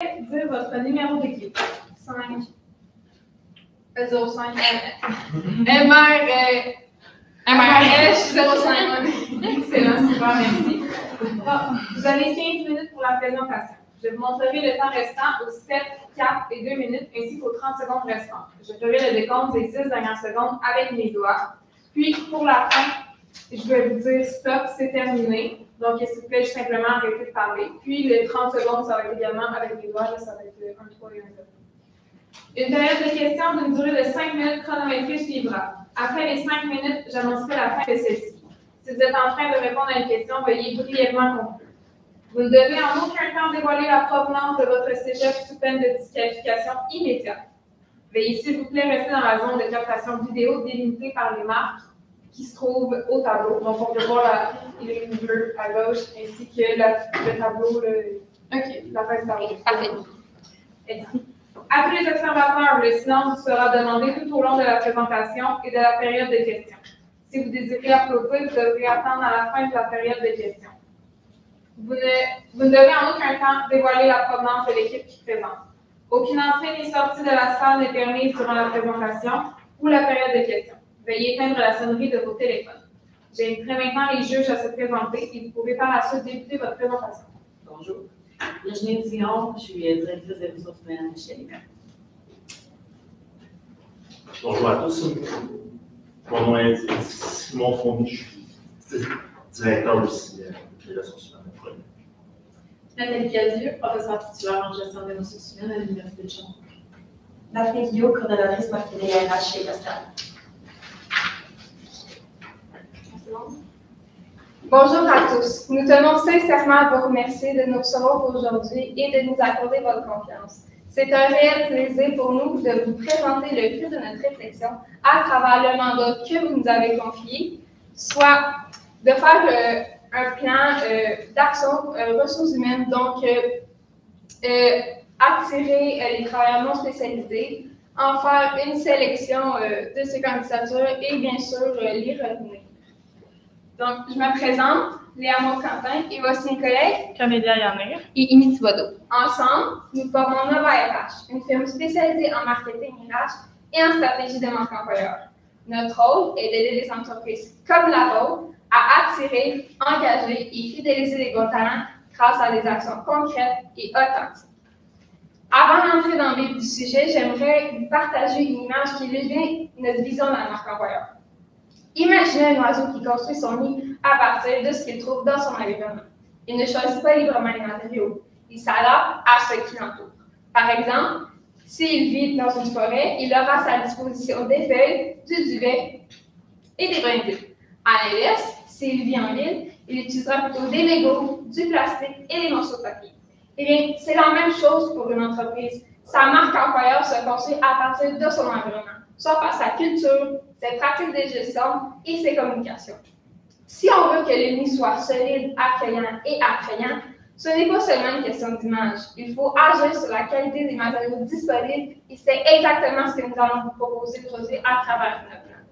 Dire votre numéro d'équipe. 5. 05. MRH 05. Excellent, super, merci. Bon, vous avez 15 minutes pour la présentation. Je vous montrerai le temps restant aux 7, 4 et 2 minutes ainsi qu'aux 30 secondes restantes. Je ferai le décompte des 6 dernières secondes avec mes doigts. Puis, pour la fin, je vais vous dire stop, c'est terminé. Donc, s'il vous plaît, juste simplement arrêtez de parler. Puis, les 30 secondes, ça va être également avec les doigts, là, ça va être 1, 3 et 1, 7. Une période de questions d'une durée de 5 minutes chronométrée suivra. Après les 5 minutes, j'annoncerai la fin de celle-ci. Si vous êtes en train de répondre à une question, veuillez brièvement conclure. Vous ne devez en aucun temps dévoiler la provenance de votre cégep sous peine de disqualification immédiate. Veuillez, s'il vous plaît, rester dans la zone de captation vidéo délimitée par les marques qui se trouvent au tableau. Donc, on peut voir la ligne bleue à gauche ainsi que le tableau, la fin du tableau. Parfait. À tous les observateurs, le silence vous sera demandé tout au long de la présentation et de la période de questions. Si vous désirez applaudir, vous devrez attendre à la fin de la période de questions. Vous ne devez en aucun temps dévoiler la provenance de l'équipe qui présente. Aucune entrée ni sortie de la salle n'est permise durant la présentation ou la période de questions. Veuillez éteindre la sonnerie de vos téléphones. J'inviterai maintenant les juges à se présenter et vous pouvez par la suite débuter votre présentation. Bonjour. Virginie Dion, je suis directrice des ressources humaines chez l'IMEP. Bonjour à tous. Mon nom est Simon Fournier, je suis directeur aussi des ressources humaines. Nathalie Cadieux, professeure titulaire en gestion des ressources humaines à l'Université de Sherbrooke. Daphné Guillaume, coordonnatrice marketing RH chez Pascal. Bonjour à tous. Nous tenons sincèrement à vous remercier de nous recevoir aujourd'hui et de nous accorder votre confiance. C'est un réel plaisir pour nous de vous présenter le fruit de notre réflexion à travers le mandat que vous nous avez confié, soit de faire un plan d'action ressources humaines, donc attirer les travailleurs non spécialisés, en faire une sélection de ces candidatures et bien sûr les retenir. Donc, je me présente, Léa Maud-Quentin, et voici mes collègues, Camélia Yanir et Imi Thibodeau. Ensemble, nous formons Nova RH, une firme spécialisée en marketing RH et en stratégie de manque employeur. Notre rôle est d'aider les entreprises comme la vôtre à attirer, engager et fidéliser les bons talents grâce à des actions concrètes et authentiques. Avant d'entrer dans le vif du sujet, j'aimerais vous partager une image qui illustre notre vision de la marque employeur. Imaginez un oiseau qui construit son nid à partir de ce qu'il trouve dans son environnement. Il ne choisit pas librement les matériaux. Il s'adapte à ce qui l'entoure. Par exemple, s'il vit dans une forêt, il aura à sa disposition des feuilles, du duvet et des brindilles. À l'inverse, s'il vit en ville, il utilisera plutôt des Legos, du plastique et des morceaux de papier. Eh bien, c'est la même chose pour une entreprise. Sa marque employeur se construit à partir de son environnement, soit par sa culture, ses pratiques de gestion et ses communications. Si on veut que le nid soit solide, accueillant et attrayant, ce n'est pas seulement une question d'image. Il faut agir sur la qualité des matériaux disponibles et c'est exactement ce que nous allons vous proposer aujourd'hui à travers notre plan.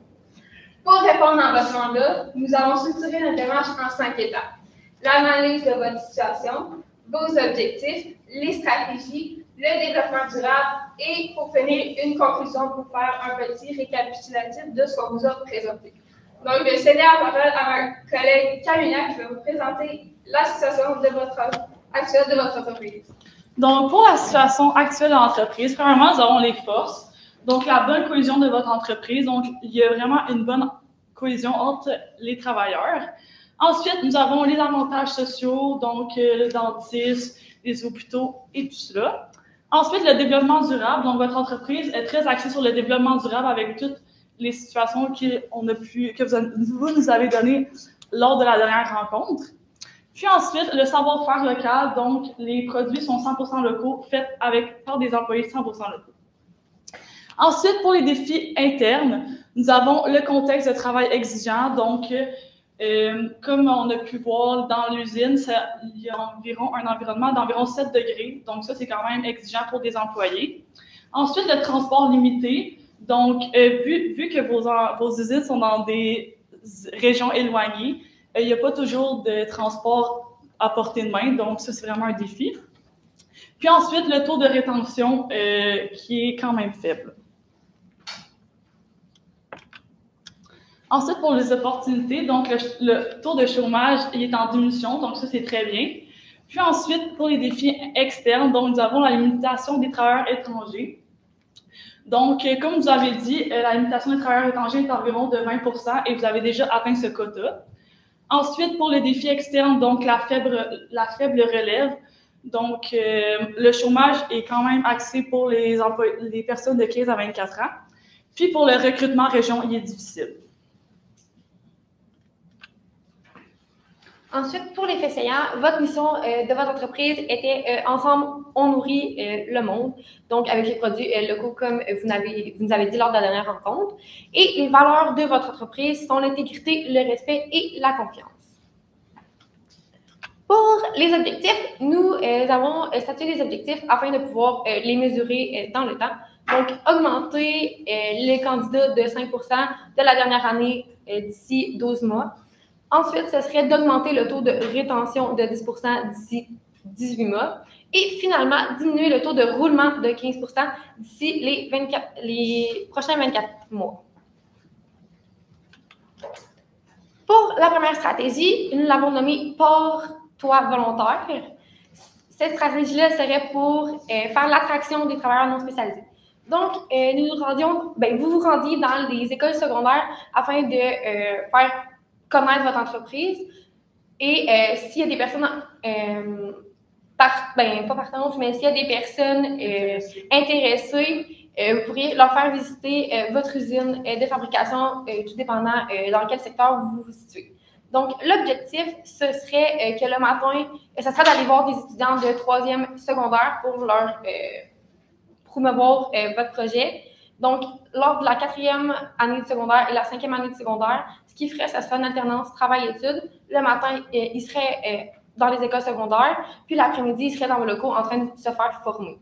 Pour répondre à votre mandat, nous avons structuré notre démarche en 5 étapes. L'analyse de votre situation, vos objectifs, les stratégies, le développement durable et pour finir une conclusion pour faire un petit récapitulatif de ce qu'on vous a présenté. Donc, je vais céder la parole à ma collègue Camélia qui va vous présenter la situation actuelle de votre entreprise. Donc, pour la situation actuelle de l'entreprise, premièrement, nous avons les forces. Donc, la bonne cohésion de votre entreprise. Donc, il y a vraiment une bonne cohésion entre les travailleurs. Ensuite, nous avons les avantages sociaux, donc le dentiste, les hôpitaux et tout cela. Ensuite, le développement durable. Donc, votre entreprise est très axée sur le développement durable avec toutes les situations que vous nous avez données lors de la dernière rencontre. Puis ensuite, le savoir-faire local. Donc, les produits sont 100% locaux, faits par des employés 100% locaux. Ensuite, pour les défis internes, nous avons le contexte de travail exigeant. Donc, comme on a pu voir dans l'usine, il y a environ un environnement d'environ 7 degrés. Donc, ça, c'est quand même exigeant pour des employés. Ensuite, le transport limité. Donc, vu que vos usines sont dans des régions éloignées, il n'y a pas toujours de transport à portée de main. Donc, ça, c'est vraiment un défi. Puis ensuite, le taux de rétention qui est quand même faible. Ensuite, pour les opportunités, donc le taux de chômage il est en diminution, donc ça, c'est très bien. Puis ensuite, pour les défis externes, donc nous avons la limitation des travailleurs étrangers. Donc, comme vous avez dit, la limitation des travailleurs étrangers est environ de 20% et vous avez déjà atteint ce quota. Ensuite, pour les défis externes, donc la faible relève. Donc, le chômage est quand même axé pour les personnes de 15 à 24 ans. Puis, pour le recrutement région, il est difficile. Ensuite, pour les fessayants, votre mission de votre entreprise était Ensemble, on nourrit le monde, donc avec les produits locaux comme vous nous avez dit lors de la dernière rencontre. Et les valeurs de votre entreprise sont l'intégrité, le respect et la confiance. Pour les objectifs, nous avons statué des objectifs afin de pouvoir les mesurer dans le temps. Donc, augmenter les candidats de 5% de la dernière année d'ici 12 mois. Ensuite, ce serait d'augmenter le taux de rétention de 10% d'ici 18 mois. Et finalement, diminuer le taux de roulement de 15% d'ici les prochains 24 mois. Pour la première stratégie, nous l'avons nommée « Porte-toi volontaire ». Cette stratégie-là serait pour faire l'attraction des travailleurs non spécialisés. Donc, vous vous rendiez dans les écoles secondaires afin de faire connaître votre entreprise et s'il y a des personnes, pas partantes, mais s'il y a des personnes intéressées, vous pourriez leur faire visiter votre usine de fabrication, tout dépendant dans quel secteur vous vous situez. Donc, l'objectif, ce serait que le matin, ce serait d'aller voir des étudiants de 3e secondaire pour leur promouvoir votre projet. Donc, lors de la 4e année de secondaire et la 5e année de secondaire, ce qu'il ferait, ce serait une alternance travail-études. Le matin, il serait dans les écoles secondaires, puis l'après-midi, il serait dans vos locaux en train de se faire former.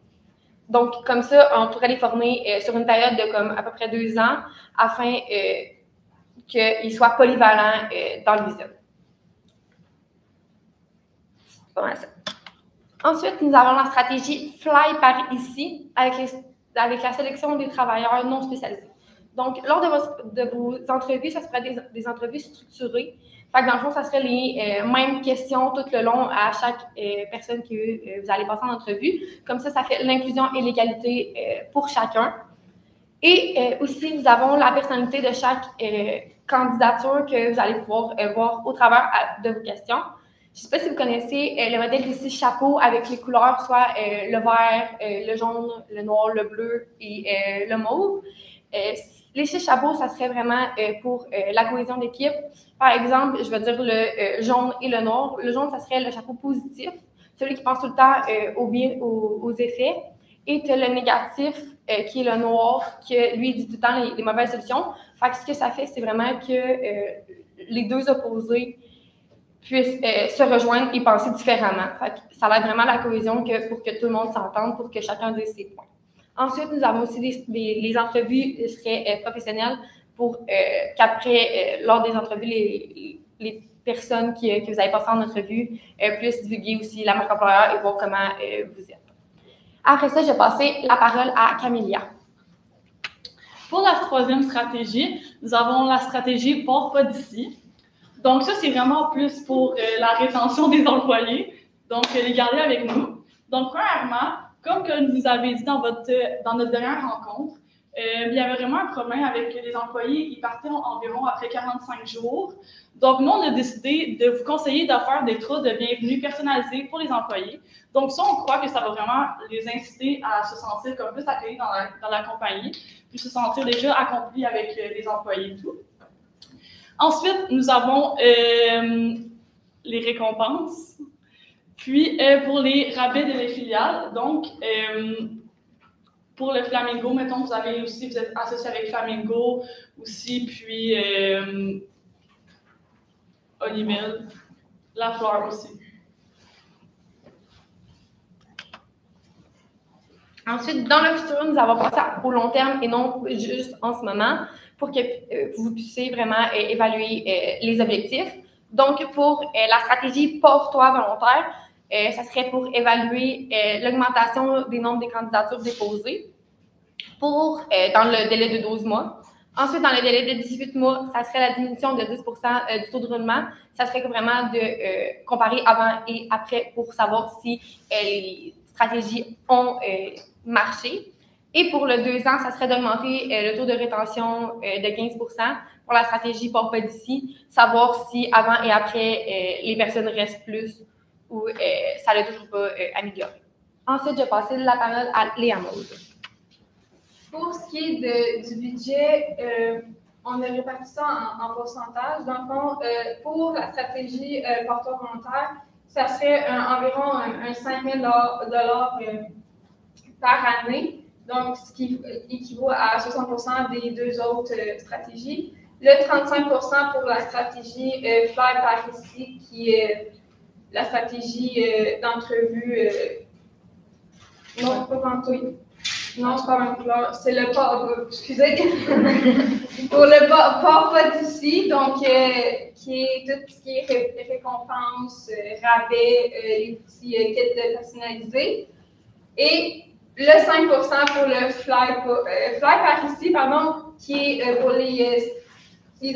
Donc, comme ça, on pourrait les former sur une période de à peu près 2 ans afin qu'ils soient polyvalents dans l'usine. C'est pas mal ça. Ensuite, nous avons la stratégie Fly par ici avec la sélection des travailleurs non spécialisés. Donc, lors de vos entrevues, ça serait des entrevues structurées. Fait que dans le fond, ça serait les mêmes questions tout le long à chaque personne que vous allez passer en entrevue. Comme ça fait l'inclusion et l'égalité pour chacun. Et aussi, nous avons la personnalité de chaque candidature que vous allez pouvoir voir au travers de vos questions. Je ne sais pas si vous connaissez le modèle des 6 chapeaux avec les couleurs, soit le vert, le jaune, le noir, le bleu et le mauve. Les 6 chapeaux, ça serait vraiment pour la cohésion d'équipe. Par exemple, je vais dire le jaune et le noir. Le jaune, ça serait le chapeau positif, celui qui pense tout le temps aux effets. Et tu as le négatif, qui est le noir, qui lui dit tout le temps les mauvaises solutions. Fait que ce que ça fait, c'est vraiment que les deux opposés puissent se rejoindre et penser différemment. Fait que ça aide vraiment la cohésion pour que tout le monde s'entende, pour que chacun dise ses points. Ensuite, nous avons aussi les entrevues seraient professionnelles pour qu'après, lors des entrevues, les personnes que vous avez passées en entrevue puissent divulguer aussi la marque employeur et voir comment vous êtes. Après ça, je vais passer la parole à Camélia. Pour la 3e stratégie, nous avons la stratégie « Pars pas d'ici ». Donc ça, c'est vraiment plus pour la rétention des employés, donc les garder avec nous. Donc premièrement, comme que vous avez dit dans notre dernière rencontre, il y avait vraiment un problème avec les employés, ils partaient environ après 45 jours. Donc nous, on a décidé de vous conseiller de faire des tours de bienvenue personnalisés pour les employés. Donc ça, on croit que ça va vraiment les inciter à se sentir comme plus accueillis dans la compagnie, puis se sentir déjà accomplis avec les employés et tout. Ensuite, nous avons les récompenses. Puis, pour les rabais de les filiales, donc, pour le Flamingo, mettons, vous êtes associé avec Flamingo aussi, puis Olivelle, La Fleur aussi. Ensuite, dans le futur, nous allons passer au long terme et non juste en ce moment pour que vous puissiez vraiment évaluer les objectifs. Donc, pour la stratégie « Porte-toi volontaire », ça serait pour évaluer l'augmentation des nombres des candidatures déposées dans le délai de 12 mois. Ensuite, dans le délai de 18 mois, ça serait la diminution de 10 du taux de roulement. Ça serait vraiment de comparer avant et après pour savoir si les stratégies ont marché. Et pour le 2 ans, ça serait d'augmenter le taux de rétention de 15 pour la stratégie Port pas d'ici, savoir si avant et après, les personnes restent plus ou ça n'a toujours pas amélioré. Ensuite, je vais passer la parole à Léa Maud. Pour ce qui est du budget, on a réparti ça en pourcentage. Dans le fond, pour la stratégie porteur volontaire, ça serait environ un 5 000 $ par année, donc ce qui équivaut à 60 des 2 autres stratégies. Le 35 pour la stratégie Fly par ici, qui est la stratégie d'entrevue. Non, pas Pantoy. Non, c'est pas même là. C'est le port, excusez. Pour le port pas d'ici, donc qui est tout ce qui est récompense, rabais, les petits kits personnalisés. Et le 5 pour le fly par ici, pardon, qui est pour les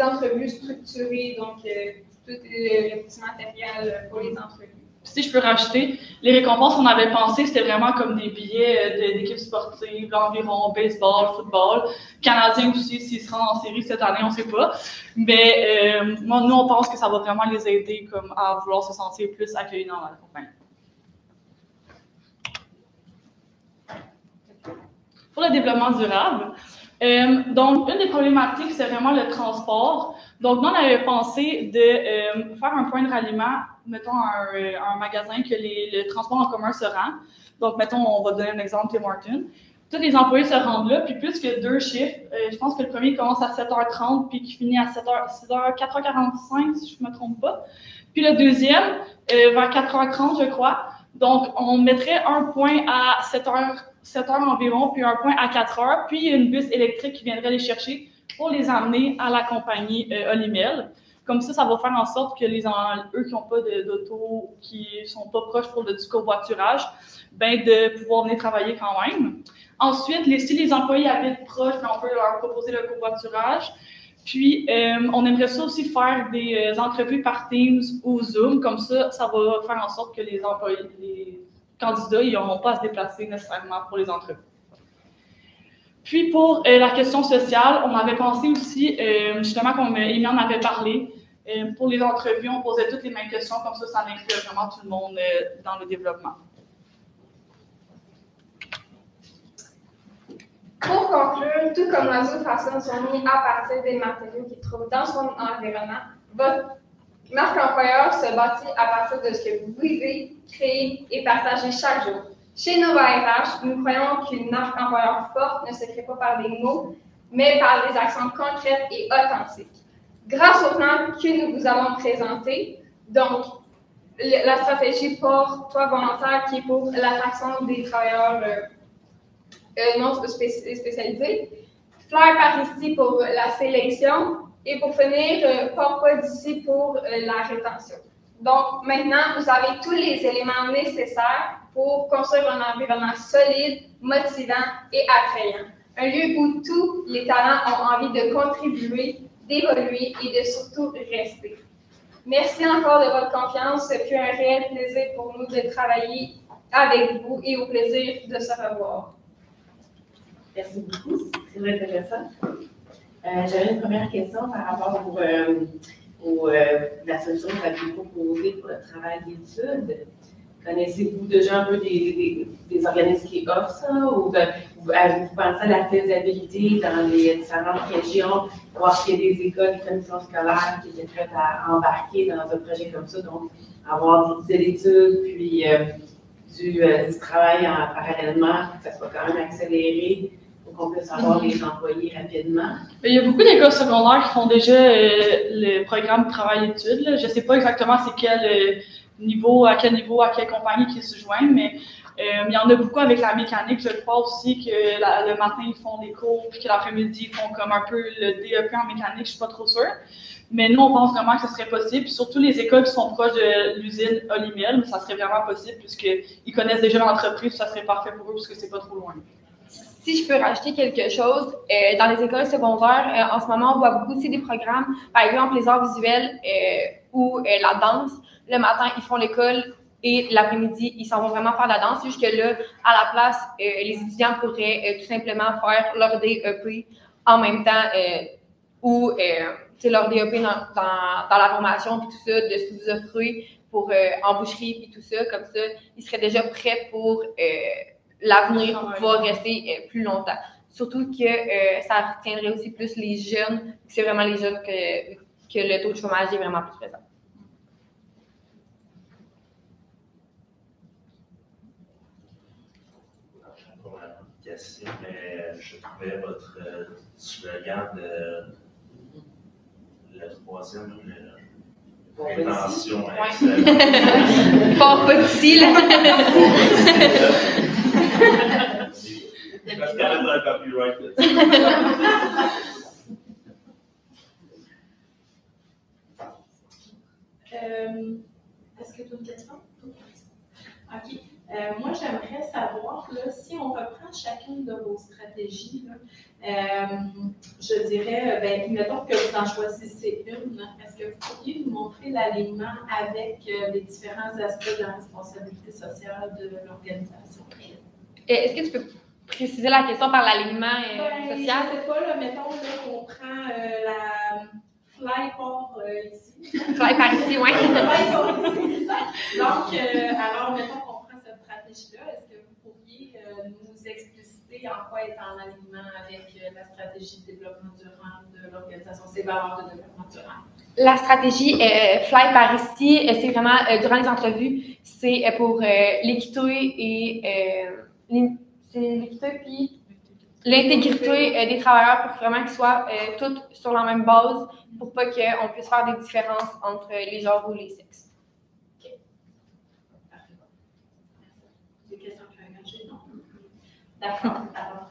entrevues structurées, donc tout le petit matériel pour les entrevues. Si je peux rajouter, les récompenses qu'on avait pensées, c'était vraiment comme des billets d'équipes sportives, environ baseball, football. Canadiens aussi, s'ils se rendent en série cette année, on ne sait pas. Mais nous, on pense que ça va vraiment les aider comme, à vouloir se sentir plus accueillis dans la compagnie. Pour le développement durable, donc, une des problématiques, c'est vraiment le transport. Donc, nous, on avait pensé de faire un point de ralliement, mettons, un magasin que le transport en commun se rend. Donc, mettons, on va donner un exemple, Tim Hortons. Tous les employés se rendent là, puis plus que 2 chiffres, je pense que le premier commence à 7h30, puis qui finit à 4h45, si je ne me trompe pas. Puis le deuxième, vers 4h30, je crois. Donc, on mettrait un point à 7h environ, puis un point à 4h, puis une bus électrique qui viendrait les chercher pour les amener à la compagnie Olimel. Comme ça va faire en sorte que eux qui n'ont pas d'auto, qui ne sont pas proches pour du covoiturage, ben de pouvoir venir travailler quand même. Ensuite, si les employés habitent proches, ben on peut leur proposer le covoiturage. Puis, on aimerait ça aussi faire des entrevues par Teams ou Zoom. Comme ça va faire en sorte que les candidats, ils n'auront pas à se déplacer nécessairement pour les entrevues. Puis, pour la question sociale, on avait pensé aussi, justement, comme Émilie en avait parlé, pour les entrevues, on posait toutes les mêmes questions. Comme ça inclut vraiment tout le monde dans le développement. Pour conclure, tout comme l'oiseau façonne son nid à partir des matériaux qu'il trouve dans son environnement, votre marque employeur se bâtit à partir de ce que vous vivez, créez et partagez chaque jour. Chez Nova RH, nous croyons qu'une marque employeur forte ne se crée pas par des mots, mais par des actions concrètes et authentiques. Grâce au plan que nous vous avons présenté, donc la stratégie Porte-toi volontaire qui est pour l'attraction des travailleurs non spécialisés, Fly par ici pour la sélection et pour finir, Porte-toi d'ici pour la rétention. Donc maintenant, vous avez tous les éléments nécessaires pour construire un environnement solide, motivant et attrayant. Un lieu où tous les talents ont envie de contribuer, d'évoluer et de surtout rester. Merci encore de votre confiance. Ce fut un réel plaisir pour nous de travailler avec vous et au plaisir de se revoir. Merci beaucoup, c'est très intéressant. J'avais une première question par rapport la solution que vous avez proposée pour le travail d'études. Connaissez-vous déjà un peu des organismes qui offrent ça ou vous pensez à la faisabilité dans les différentes régions, voir qu'il y a des écoles, des commissions scolaires qui étaient prêtes à embarquer dans un projet comme ça, donc avoir des études puis du travail parallèlement, que ça soit quand même accéléré pour qu'on puisse avoir les employés rapidement. Il y a beaucoup d'écoles secondaires qui font déjà le programme travail-études. Je ne sais pas exactement c'est quel niveau, à quelle compagnie qui se joignent, mais il y en a beaucoup avec la mécanique. Je crois aussi que le matin, ils font des cours, puis que l'après-midi, ils font comme un peu le DEP en mécanique, je ne suis pas trop sûre. Mais nous, on pense vraiment que ce serait possible. Puis surtout les écoles qui sont proches de l'usine Olymel, mais ça serait vraiment possible puisqu'ils connaissent déjà l'entreprise, ça serait parfait pour eux puisque c'est pas trop loin. Si je peux rajouter quelque chose, dans les écoles secondaires, en ce moment, on voit beaucoup aussi des programmes, par exemple les arts visuels ou la danse. Le matin, ils font l'école et l'après-midi, ils s'en vont vraiment faire la danse. Jusque là, à la place, les étudiants pourraient tout simplement faire leur DEP en même temps ou leur DEP dans la formation puis tout ça, de ce que vous offrez pour en boucherie puis tout ça. Comme ça, ils seraient déjà prêts pour l'avenir va rester plus longtemps. Surtout que ça retiendrait aussi plus les jeunes. C'est vraiment les jeunes que le taux de chômage est vraiment plus présent. Question, mais je trouvais votre slogan de la troisième intention excellente. Fort petit, là. Parce qu'elle est dans le copyright là-dessus. Est-ce que tu as une question? OK. Moi, j'aimerais savoir, là, si on reprend chacune de vos stratégies, là, je dirais, mettons que vous en choisissez une, est-ce que vous pourriez nous montrer l'alignement avec les différents aspects de la responsabilité sociale de l'organisation? Est-ce que tu peux préciser la question par l'alignement social? Je ne sais pas, là, mettons qu'on prend la Fly par ici. Fly par ici, oui. Donc, alors, mettons qu'on prend cette stratégie-là, est-ce que vous pourriez nous expliciter en quoi est en alignement avec la stratégie de développement durable de l'organisation, ses valeurs de développement durable? La stratégie Fly par ici, c'est vraiment, durant les entrevues, c'est pour l'équité et puis l'intégrité des travailleurs pour vraiment qu'ils soient tous sur la même base pour pas qu'on puisse faire des différences entre les genres ou les sexes. OK. Parfait. Des questions qui ont engagé? Non? D'accord. Alors,